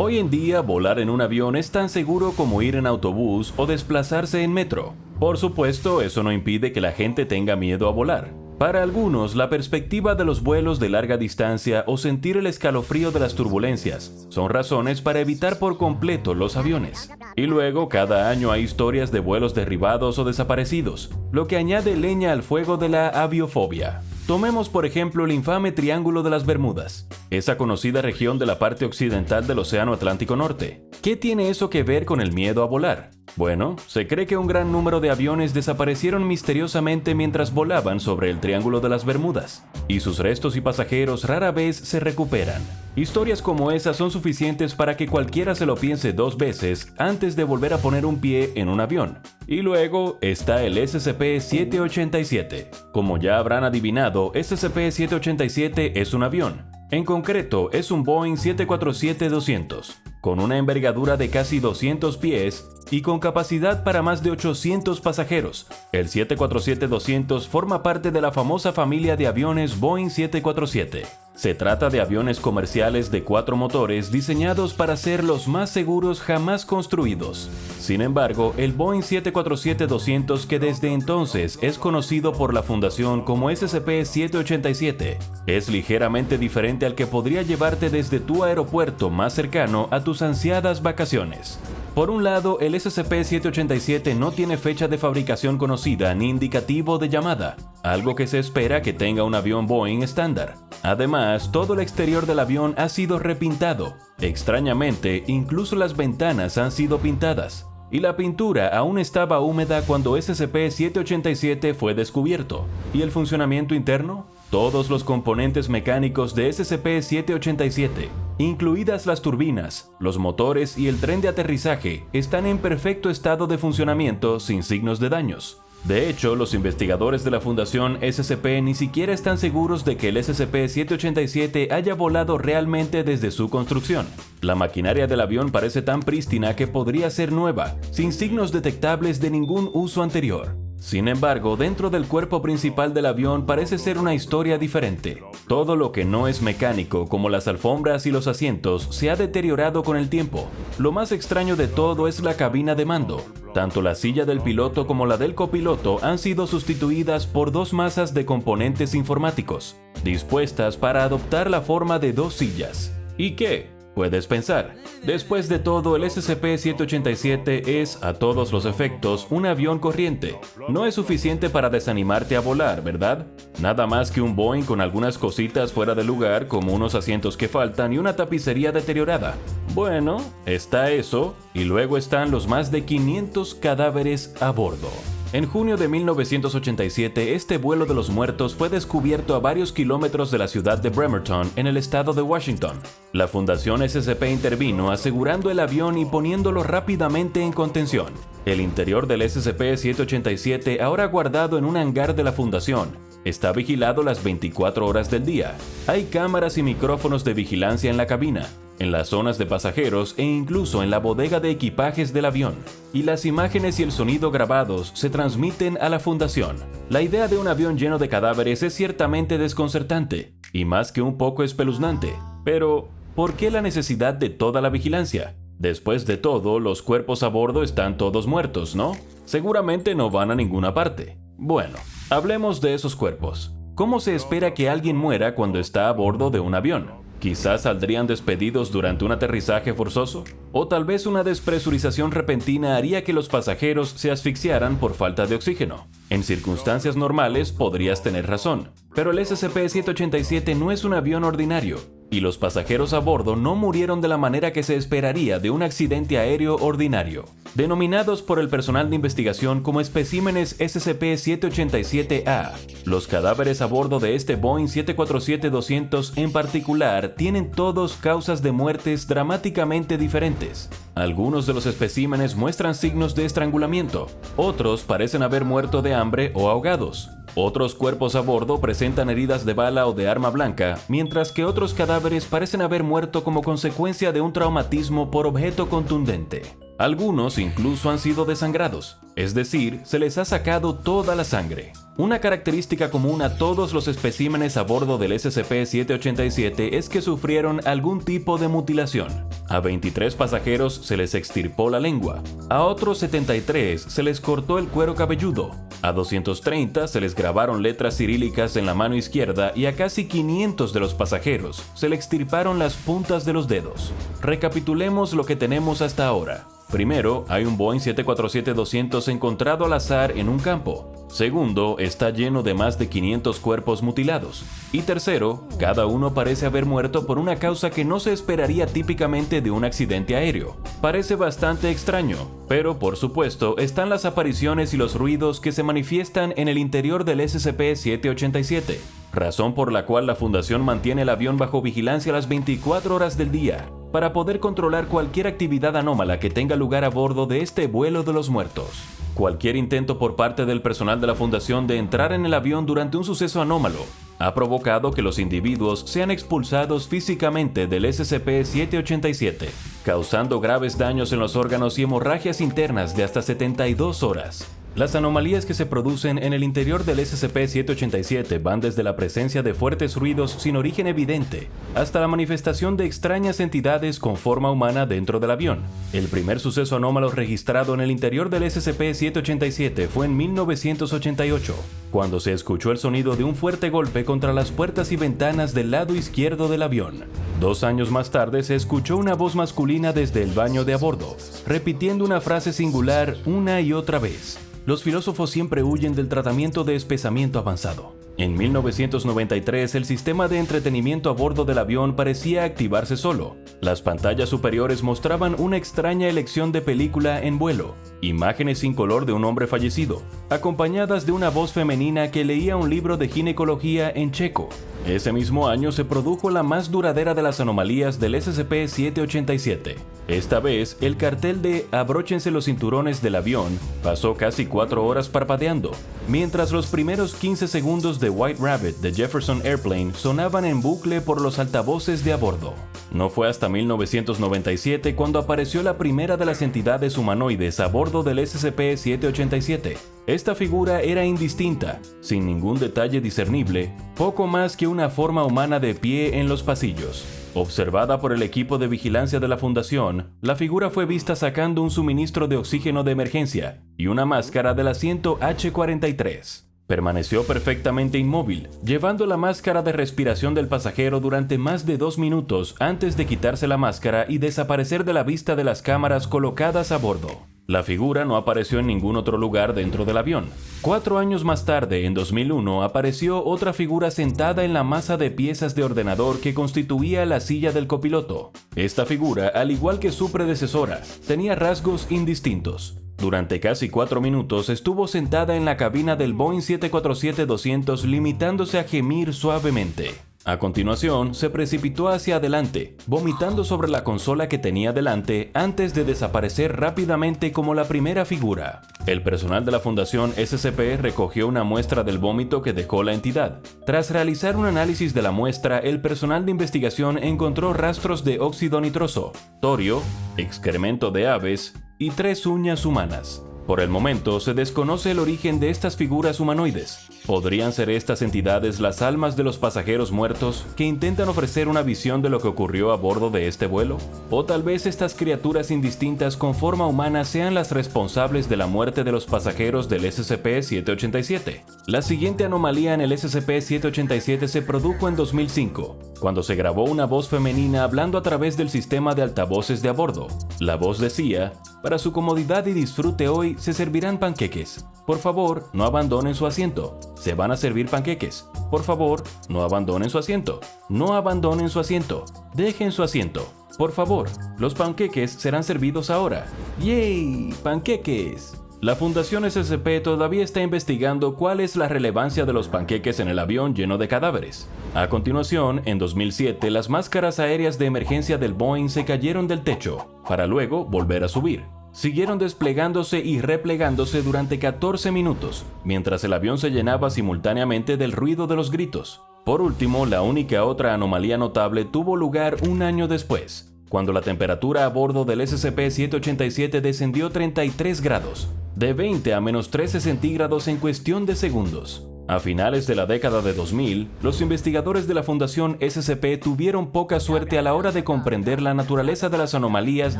Hoy en día, volar en un avión es tan seguro como ir en autobús o desplazarse en metro. Por supuesto, eso no impide que la gente tenga miedo a volar. Para algunos, la perspectiva de los vuelos de larga distancia o sentir el escalofrío de las turbulencias son razones para evitar por completo los aviones. Y luego, cada año hay historias de vuelos derribados o desaparecidos, lo que añade leña al fuego de la aviofobia. Tomemos por ejemplo el infame Triángulo de las Bermudas, esa conocida región de la parte occidental del Océano Atlántico Norte. ¿Qué tiene eso que ver con el miedo a volar? Bueno, se cree que un gran número de aviones desaparecieron misteriosamente mientras volaban sobre el Triángulo de las Bermudas, y sus restos y pasajeros rara vez se recuperan. Historias como esas son suficientes para que cualquiera se lo piense dos veces antes de volver a poner un pie en un avión. Y luego está el SCP-787. Como ya habrán adivinado, SCP-787 es un avión. En concreto, es un Boeing 747-200, con una envergadura de casi 200 pies y con capacidad para más de 800 pasajeros. El 747-200 forma parte de la famosa familia de aviones Boeing 747. Se trata de aviones comerciales de 4 motores diseñados para ser los más seguros jamás construidos. Sin embargo, el Boeing 747-200, que desde entonces es conocido por la Fundación como SCP-787, es ligeramente diferente al que podría llevarte desde tu aeropuerto más cercano a tus ansiadas vacaciones. Por un lado, el SCP-787 no tiene fecha de fabricación conocida ni indicativo de llamada, algo que se espera que tenga un avión Boeing estándar. Además, todo el exterior del avión ha sido repintado. Extrañamente, incluso las ventanas han sido pintadas. Y la pintura aún estaba húmeda cuando SCP-787 fue descubierto. ¿Y el funcionamiento interno? Todos los componentes mecánicos de SCP-787, incluidas las turbinas, los motores y el tren de aterrizaje, están en perfecto estado de funcionamiento sin signos de daños. De hecho, los investigadores de la Fundación SCP ni siquiera están seguros de que el SCP-787 haya volado realmente desde su construcción. La maquinaria del avión parece tan prístina que podría ser nueva, sin signos detectables de ningún uso anterior. Sin embargo, dentro del cuerpo principal del avión parece ser una historia diferente. Todo lo que no es mecánico, como las alfombras y los asientos, se ha deteriorado con el tiempo. Lo más extraño de todo es la cabina de mando. Tanto la silla del piloto como la del copiloto han sido sustituidas por dos masas de componentes informáticos, dispuestas para adoptar la forma de dos sillas. ¿Y qué? Puedes pensar. Después de todo, el SCP-787 es, a todos los efectos, un avión corriente. No es suficiente para desanimarte a volar, ¿verdad? Nada más que un Boeing con algunas cositas fuera de lugar, como unos asientos que faltan y una tapicería deteriorada. Bueno, está eso, y luego están los más de 500 cadáveres a bordo. En junio de 1987, este vuelo de los muertos fue descubierto a varios kilómetros de la ciudad de Bremerton, en el estado de Washington. La Fundación SCP intervino asegurando el avión y poniéndolo rápidamente en contención. El interior del SCP-787, ahora guardado en un hangar de la Fundación, está vigilado las 24 horas del día. Hay cámaras y micrófonos de vigilancia en la cabina, en las zonas de pasajeros e incluso en la bodega de equipajes del avión. Y las imágenes y el sonido grabados se transmiten a la Fundación. La idea de un avión lleno de cadáveres es ciertamente desconcertante, y más que un poco espeluznante. Pero, ¿por qué la necesidad de toda la vigilancia? Después de todo, los cuerpos a bordo están todos muertos, ¿no? Seguramente no van a ninguna parte. Bueno, hablemos de esos cuerpos. ¿Cómo se espera que alguien muera cuando está a bordo de un avión? ¿Quizás saldrían despedidos durante un aterrizaje forzoso? ¿O tal vez una despresurización repentina haría que los pasajeros se asfixiaran por falta de oxígeno? En circunstancias normales podrías tener razón, pero el SCP-787 no es un avión ordinario, y los pasajeros a bordo no murieron de la manera que se esperaría de un accidente aéreo ordinario. Denominados por el personal de investigación como especímenes SCP-787-A, los cadáveres a bordo de este Boeing 747-200 en particular tienen todos causas de muertes dramáticamente diferentes. Algunos de los especímenes muestran signos de estrangulamiento, otros parecen haber muerto de hambre o ahogados. Otros cuerpos a bordo presentan heridas de bala o de arma blanca, mientras que otros cadáveres parecen haber muerto como consecuencia de un traumatismo por objeto contundente. Algunos incluso han sido desangrados, es decir, se les ha sacado toda la sangre. Una característica común a todos los especímenes a bordo del SCP-787 es que sufrieron algún tipo de mutilación. A 23 pasajeros se les extirpó la lengua, a otros 73 se les cortó el cuero cabelludo, a 230 se les grabaron letras cirílicas en la mano izquierda y a casi 500 de los pasajeros se les extirparon las puntas de los dedos. Recapitulemos lo que tenemos hasta ahora. Primero, hay un Boeing 747-200 encontrado al azar en un campo. Segundo, está lleno de más de 500 cuerpos mutilados. Y tercero, cada uno parece haber muerto por una causa que no se esperaría típicamente de un accidente aéreo. Parece bastante extraño, pero por supuesto están las apariciones y los ruidos que se manifiestan en el interior del SCP-787, razón por la cual la Fundación mantiene el avión bajo vigilancia las 24 horas del día, para poder controlar cualquier actividad anómala que tenga lugar a bordo de este vuelo de los muertos. Cualquier intento por parte del personal de la Fundación de entrar en el avión durante un suceso anómalo ha provocado que los individuos sean expulsados físicamente del SCP-787, causando graves daños en los órganos y hemorragias internas de hasta 72 horas. Las anomalías que se producen en el interior del SCP-787 van desde la presencia de fuertes ruidos sin origen evidente hasta la manifestación de extrañas entidades con forma humana dentro del avión. El primer suceso anómalo registrado en el interior del SCP-787 fue en 1988, cuando se escuchó el sonido de un fuerte golpe contra las puertas y ventanas del lado izquierdo del avión. 2 años más tarde se escuchó una voz masculina desde el baño de a bordo, repitiendo una frase singular una y otra vez. Los filósofos siempre huyen del tratamiento de espesamiento avanzado. En 1993, el sistema de entretenimiento a bordo del avión parecía activarse solo. Las pantallas superiores mostraban una extraña elección de película en vuelo, imágenes sin color de un hombre fallecido, acompañadas de una voz femenina que leía un libro de ginecología en checo. Ese mismo año se produjo la más duradera de las anomalías del SCP-787. Esta vez, el cartel de "abróchense los cinturones del avión" pasó casi 4 horas parpadeando, mientras los primeros 15 segundos de White Rabbit de Jefferson Airplane sonaban en bucle por los altavoces de a bordo. No fue hasta 1997 cuando apareció la primera de las entidades humanoides a bordo del SCP-787. Esta figura era indistinta, sin ningún detalle discernible, poco más que una forma humana de pie en los pasillos. Observada por el equipo de vigilancia de la Fundación, la figura fue vista sacando un suministro de oxígeno de emergencia y una máscara del asiento H-43. Permaneció perfectamente inmóvil, llevando la máscara de respiración del pasajero durante más de 2 minutos antes de quitarse la máscara y desaparecer de la vista de las cámaras colocadas a bordo. La figura no apareció en ningún otro lugar dentro del avión. 4 años más tarde, en 2001, apareció otra figura sentada en la masa de piezas de ordenador que constituía la silla del copiloto. Esta figura, al igual que su predecesora, tenía rasgos indistintos. Durante casi 4 minutos estuvo sentada en la cabina del Boeing 747-200 limitándose a gemir suavemente. A continuación, se precipitó hacia adelante, vomitando sobre la consola que tenía delante antes de desaparecer rápidamente como la primera figura. El personal de la Fundación SCP recogió una muestra del vómito que dejó la entidad. Tras realizar un análisis de la muestra, el personal de investigación encontró rastros de óxido nitroso, torio, excremento de aves y 3 uñas humanas. Por el momento, se desconoce el origen de estas figuras humanoides. ¿Podrían ser estas entidades las almas de los pasajeros muertos que intentan ofrecer una visión de lo que ocurrió a bordo de este vuelo? ¿O tal vez estas criaturas indistintas con forma humana sean las responsables de la muerte de los pasajeros del SCP-787? La siguiente anomalía en el SCP-787 se produjo en 2005, cuando se grabó una voz femenina hablando a través del sistema de altavoces de a bordo. La voz decía: "Para su comodidad y disfrute hoy se servirán panqueques. Por favor, no abandonen su asiento. Se van a servir panqueques. Por favor, no abandonen su asiento. No abandonen su asiento. Dejen su asiento. Por favor, los panqueques serán servidos ahora. ¡Yay! ¡Panqueques!" La Fundación SCP todavía está investigando cuál es la relevancia de los panqueques en el avión lleno de cadáveres. A continuación, en 2007, las máscaras aéreas de emergencia del Boeing se cayeron del techo, para luego volver a subir. Siguieron desplegándose y replegándose durante 14 minutos, mientras el avión se llenaba simultáneamente del ruido de los gritos. Por último, la única otra anomalía notable tuvo lugar un año después, cuando la temperatura a bordo del SCP-787 descendió 33 grados, de 20 a -13 centígrados en cuestión de segundos. A finales de la década de 2000, los investigadores de la Fundación SCP tuvieron poca suerte a la hora de comprender la naturaleza de las anomalías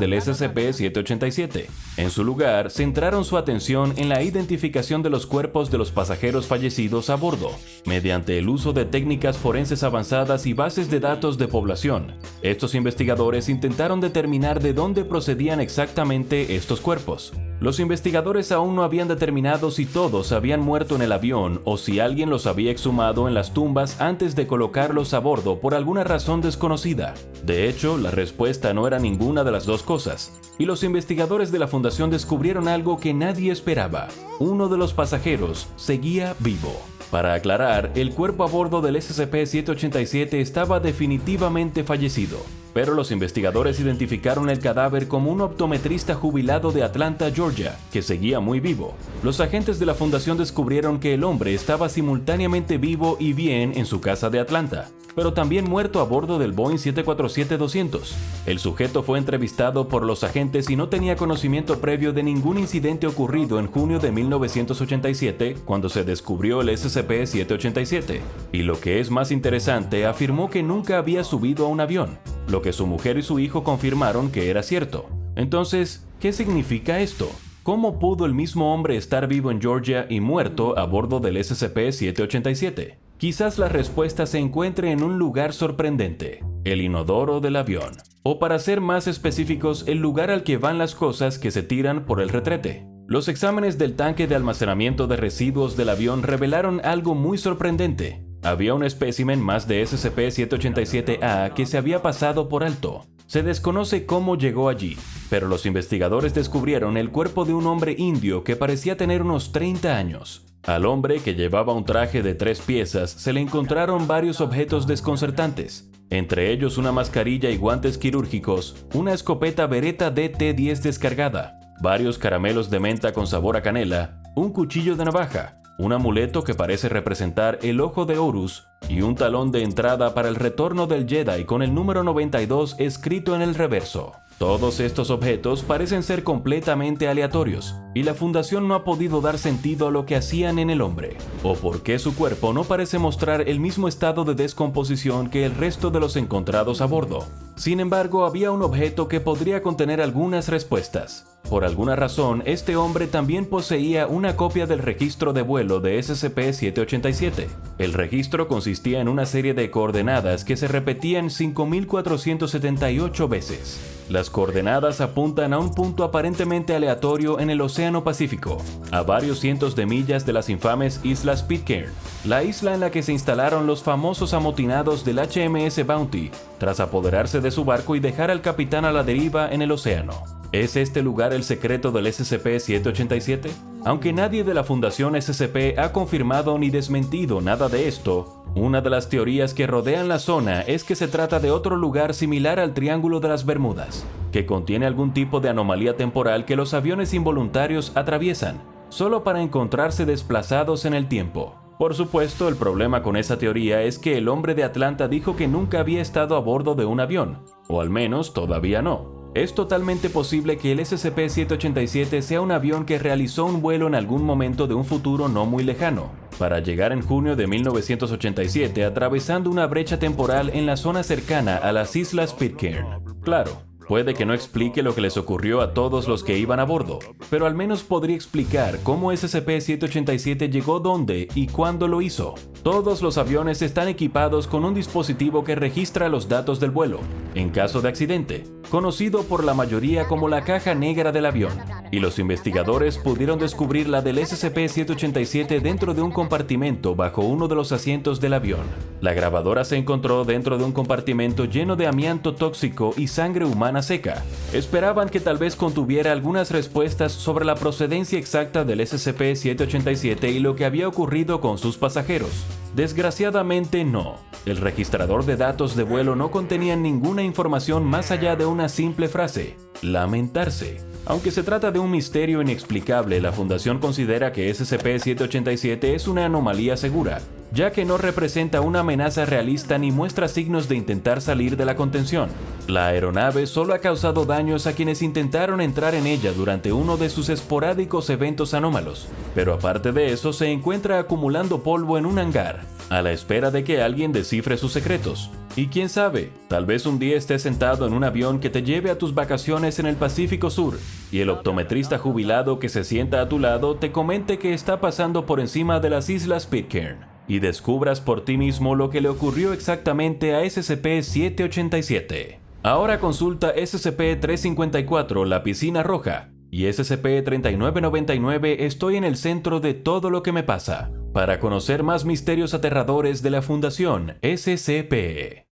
del SCP-787. En su lugar, centraron su atención en la identificación de los cuerpos de los pasajeros fallecidos a bordo, mediante el uso de técnicas forenses avanzadas y bases de datos de población. Estos investigadores intentaron determinar de dónde procedían exactamente estos cuerpos. Los investigadores aún no habían determinado si todos habían muerto en el avión o si alguien los había exhumado en las tumbas antes de colocarlos a bordo por alguna razón desconocida. De hecho, la respuesta no era ninguna de las dos cosas, y los investigadores de la Fundación descubrieron algo que nadie esperaba. Uno de los pasajeros seguía vivo. Para aclarar, el cuerpo a bordo del SCP-787 estaba definitivamente fallecido, pero los investigadores identificaron el cadáver como un optometrista jubilado de Atlanta, Georgia, que seguía muy vivo. Los agentes de la Fundación descubrieron que el hombre estaba simultáneamente vivo y bien en su casa de Atlanta, pero también muerto a bordo del Boeing 747-200. El sujeto fue entrevistado por los agentes y no tenía conocimiento previo de ningún incidente ocurrido en junio de 1987, cuando se descubrió el SCP-787. Y lo que es más interesante, afirmó que nunca había subido a un avión, lo que su mujer y su hijo confirmaron que era cierto. Entonces, ¿qué significa esto? ¿Cómo pudo el mismo hombre estar vivo en Georgia y muerto a bordo del SCP-787? Quizás la respuesta se encuentre en un lugar sorprendente: el inodoro del avión. O para ser más específicos, el lugar al que van las cosas que se tiran por el retrete. Los exámenes del tanque de almacenamiento de residuos del avión revelaron algo muy sorprendente. Había un espécimen más de SCP-787-A que se había pasado por alto. Se desconoce cómo llegó allí, pero los investigadores descubrieron el cuerpo de un hombre indio que parecía tener unos 30 años. Al hombre, que llevaba un traje de 3 piezas, se le encontraron varios objetos desconcertantes, entre ellos una mascarilla y guantes quirúrgicos, una escopeta Beretta DT-10 descargada, varios caramelos de menta con sabor a canela, un cuchillo de navaja, un amuleto que parece representar el ojo de Horus y un talón de entrada para el retorno del Jedi con el número 92 escrito en el reverso. Todos estos objetos parecen ser completamente aleatorios, y la Fundación no ha podido dar sentido a lo que hacían en el hombre, o por qué su cuerpo no parece mostrar el mismo estado de descomposición que el resto de los encontrados a bordo. Sin embargo, había un objeto que podría contener algunas respuestas. Por alguna razón, este hombre también poseía una copia del registro de vuelo de SCP-787. El registro consistía en una serie de coordenadas que se repetían 5.478 veces. Las coordenadas apuntan a un punto aparentemente aleatorio en el Océano Pacífico, a varios cientos de millas de las infames Islas Pitcairn, la isla en la que se instalaron los famosos amotinados del HMS Bounty, tras apoderarse de su barco y dejar al capitán a la deriva en el océano. ¿Es este lugar el secreto del SCP-787? Aunque nadie de la Fundación SCP ha confirmado ni desmentido nada de esto, una de las teorías que rodean la zona es que se trata de otro lugar similar al Triángulo de las Bermudas, que contiene algún tipo de anomalía temporal que los aviones involuntarios atraviesan, solo para encontrarse desplazados en el tiempo. Por supuesto, el problema con esa teoría es que el hombre de Atlanta dijo que nunca había estado a bordo de un avión, o al menos todavía no. Es totalmente posible que el SCP-787 sea un avión que realizó un vuelo en algún momento de un futuro no muy lejano, para llegar en junio de 1987 atravesando una brecha temporal en la zona cercana a las Islas Pitcairn. Claro, puede que no explique lo que les ocurrió a todos los que iban a bordo, pero al menos podría explicar cómo SCP-787 llegó dónde y cuándo lo hizo. Todos los aviones están equipados con un dispositivo que registra los datos del vuelo, en caso de accidente, conocido por la mayoría como la caja negra del avión, y los investigadores pudieron descubrir la del SCP-787 dentro de un compartimento bajo uno de los asientos del avión. La grabadora se encontró dentro de un compartimento lleno de amianto tóxico y sangre humana seca. Esperaban que tal vez contuviera algunas respuestas sobre la procedencia exacta del SCP-787 y lo que había ocurrido con sus pasajeros. Desgraciadamente no. El registrador de datos de vuelo no contenía ninguna información más allá de una simple frase: lamentarse. Aunque se trata de un misterio inexplicable, la Fundación considera que SCP-787 es una anomalía segura, ya que no representa una amenaza realista ni muestra signos de intentar salir de la contención. La aeronave solo ha causado daños a quienes intentaron entrar en ella durante uno de sus esporádicos eventos anómalos, pero aparte de eso se encuentra acumulando polvo en un hangar, a la espera de que alguien descifre sus secretos. Y quién sabe, tal vez un día estés sentado en un avión que te lleve a tus vacaciones en el Pacífico Sur, y el optometrista jubilado que se sienta a tu lado te comente que está pasando por encima de las Islas Pitcairn, y descubras por ti mismo lo que le ocurrió exactamente a SCP-787. Ahora consulta SCP-354, la piscina roja, y SCP-3999, estoy en el centro de todo lo que me pasa, para conocer más misterios aterradores de la Fundación SCP.